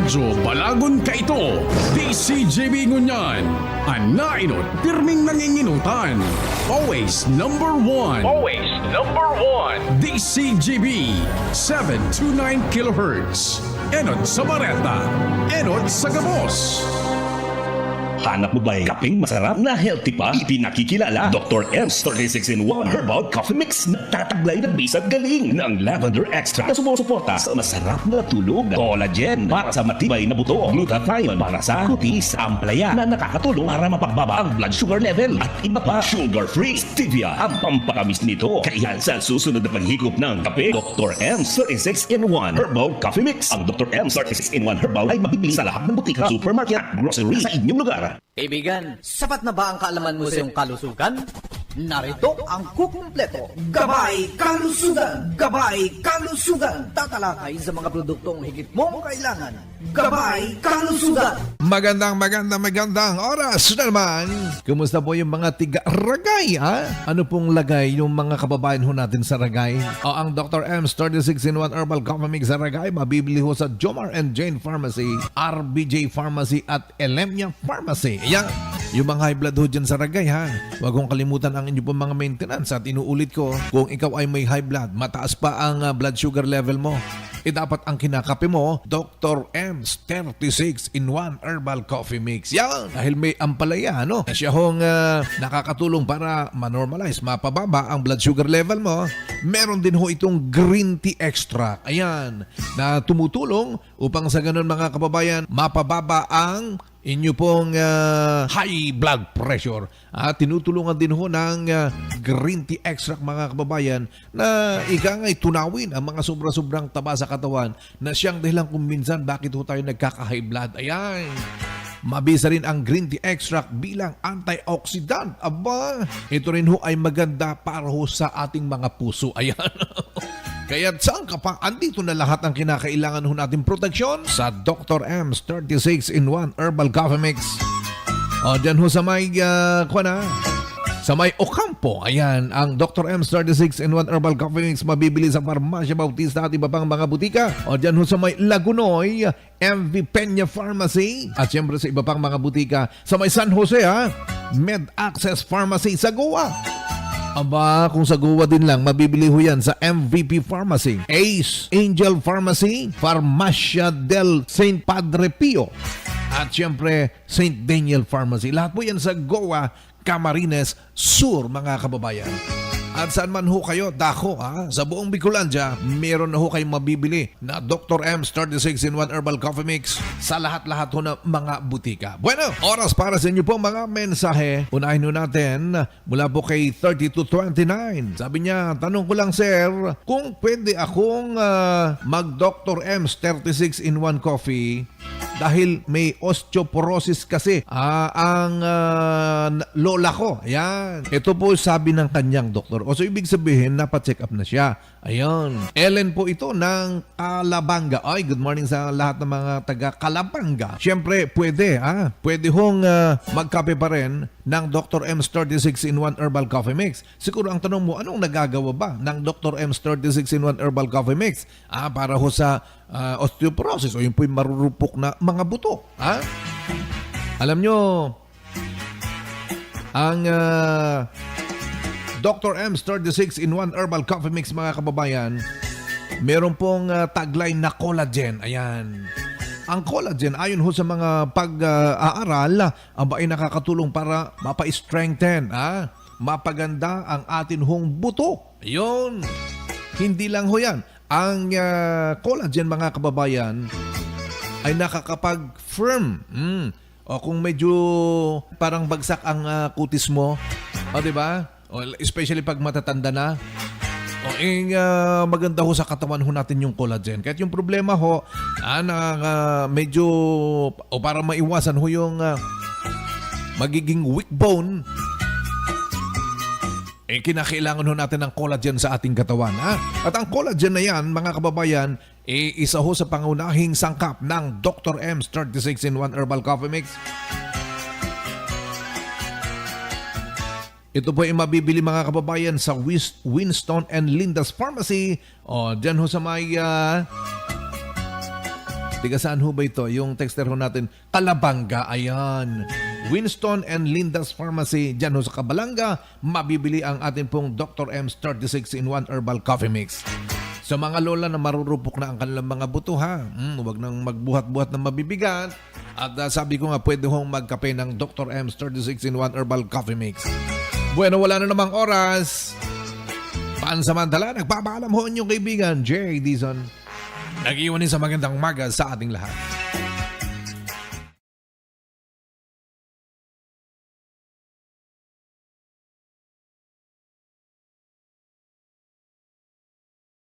Radyo Balagon Kaito, DCJB Ngunyan, Anainot, pirming nanginginutan. Always number one. Always number one. DCJB, 729 kHz. Enot sa Bareta, Enot sa Gabos. Hanap mo ba'y kapeng masarap na healthy pa? Ipinakikilala Dr. M's 36-in-1 Herbal Coffee Mix na tataglay ng bisag galing ng lavender extract na sumusuporta sa masarap na tulog, collagen para sa matibay na buto, glutathione para sa kutis, amplaya na nakakatulong para mapagbaba ang blood sugar level at iba pa. Sugar-free stevia ang pampakamis nito. Kaya sa susunod na paghigop ng kape, Dr. M's 36-in-1 Herbal Coffee Mix. Ang Dr. M's 36-in-1 Herbal ay mabibili sa lahat ng butika, supermarket at grocery sa inyong lugar. Kaibigan, sapat na ba ang kaalaman mo sa iyong kalusugan? Narito ang kukumpleto. Gabay Kalusugan! Gabay Kalusugan! Tatalakay sa mga produktong higit mong kailangan. Gabay Kalusugan! Magandang oras na naman. Kumusta po yung mga tiga-ragay, ha? Ano pong lagay yung mga kababayan ho natin sa ragay? O ang Dr. M's 36-in-1 Herbal Coffee Mix sa ragay, mabibili ho sa Jomar and Jane Pharmacy, RBJ Pharmacy at Elemnia Pharmacy. Ayan, yung mga high blood ho dyan sa ragay, ha? Huwag kong kalimutan ang inyo pong mga maintenance at inuulit ko, kung ikaw ay may high blood, mataas pa ang blood sugar level mo, dapat ang kinakape mo, Dr. M's 36-in-1 Herbal Coffee Mix. Yan! Dahil may ampalaya, no? Siya hong nakakatulong para manormalize, mapababa ang blood sugar level mo. Meron din ho itong green tea extract. Ayan, na tumutulong upang sa ganun mga kababayan, mapababa ang inyo pong high blood pressure. At tinutulungan din ho ng green tea extract mga kababayan na ikangay tunawin ang mga sobra-sobrang taba sa katawan na siyang dahilan kung minsan bakit ho tayo nagkaka-high blood. Ayan. Mabisa rin ang green tea extract bilang antioxidant. Aba, ito rin ho ay maganda para ho sa ating mga puso. Ayan. Kaya saan ka pa? Andito na lahat ang kinakailangan ho natin proteksyon sa Dr. M's 36-in-1 Herbal Coffee Mix. O dyan ho sa may, sa may Ocampo. Ayan, ang Dr. M's 36-in-1 Herbal Coffee Mix mabibili sa Farmacia Bautista at iba pang mga butika. O dyan ho sa may Lagunoy, MV Peña Pharmacy. At siyempre sa iba pang mga butika sa may San Jose, Med Access Pharmacy sa Goa. Aba, kung sa Goa din lang, mabibili ho yan sa MVP Pharmacy, Ace Angel Pharmacy, Farmacia del St. Padre Pio, at siyempre St. Daniel Pharmacy. Lahat po yan sa Goa, Camarines Sur, mga kababayan. At saan man ho kayo, dako, sa buong Bicolandia, meron na ho kayong mabibili na Dr. M's 36-in-1 Herbal Coffee Mix sa lahat-lahat ho na mga butika. Bueno, oras para sa inyo po mga mensahe. Unahin ho natin mula po kay 3229. Sabi niya, tanong ko lang sir, kung pwede akong mag Dr. M's 36-in-1 coffee dahil may osteoporosis kasi ang lola ko. Ayan. Ito po sabi ng kanyang doktor. O so ibig sabihin, napacheck up na siya. Ayan. Ellen po ito ng Calabanga. Ay, good morning sa lahat ng mga taga Calabanga. Siyempre, pwede. Pwede hong magkape pa rin ng Dr. M's 36-in-1 Herbal Coffee Mix. Siguro ang tanong mo, anong nagagawa ba ng Dr. M's 36-in-1 Herbal Coffee Mix? Para ho sa osteoporosis o yung po'y marurupok na mga buto. Alam nyo, ang Dr. M's 36-in-1 Herbal Coffee Mix mga kababayan, meron pong tagline na collagen. Ayan. Ang collagen, ayon ho sa mga pag-aaral, ay nakakatulong para mapa-strengthen, mapaganda ang atin hong buto. Ayun. Hindi lang ho yan. Ang collagen mga kababayan ay nakakapag-firm. O kung medyo parang bagsak ang kutis mo, di ba? Especially pag matatanda na. Maganda ho sa katawan ho natin yung collagen. Kahit yung problema ho, medyo, para maiwasan ho yung magiging weak bone, kinakailangan ho natin ng collagen sa ating katawan. At ang collagen na yan, mga kababayan, isa ho sa pangunahing sangkap ng Dr. M's 36-in-1 Herbal Coffee Mix. Ito po ay mabibili mga kababayan sa Winston and Linda's Pharmacy. O, dyan ho sa may Tiga saan ho ba ito? Yung texter ho natin, Kalabanga, ayan. Winston and Linda's Pharmacy, dyan ho sa Kabalanga, mabibili ang ating pong Dr. M's 36-in-1 Herbal Coffee Mix. Sa mga lola na marurupok na ang kanilang mga buto ha, huwag nang magbuhat-buhat ng mabibigat. At sabi ko nga, pwede hong magkape ng Dr. M's 36-in-1 Herbal Coffee Mix. Bueno, wala na namang oras. Pansamantala, nagpapaalam ho inyong kaibigan, Jerry Dizon. Nag-iwanin sa magandang umaga sa ating lahat.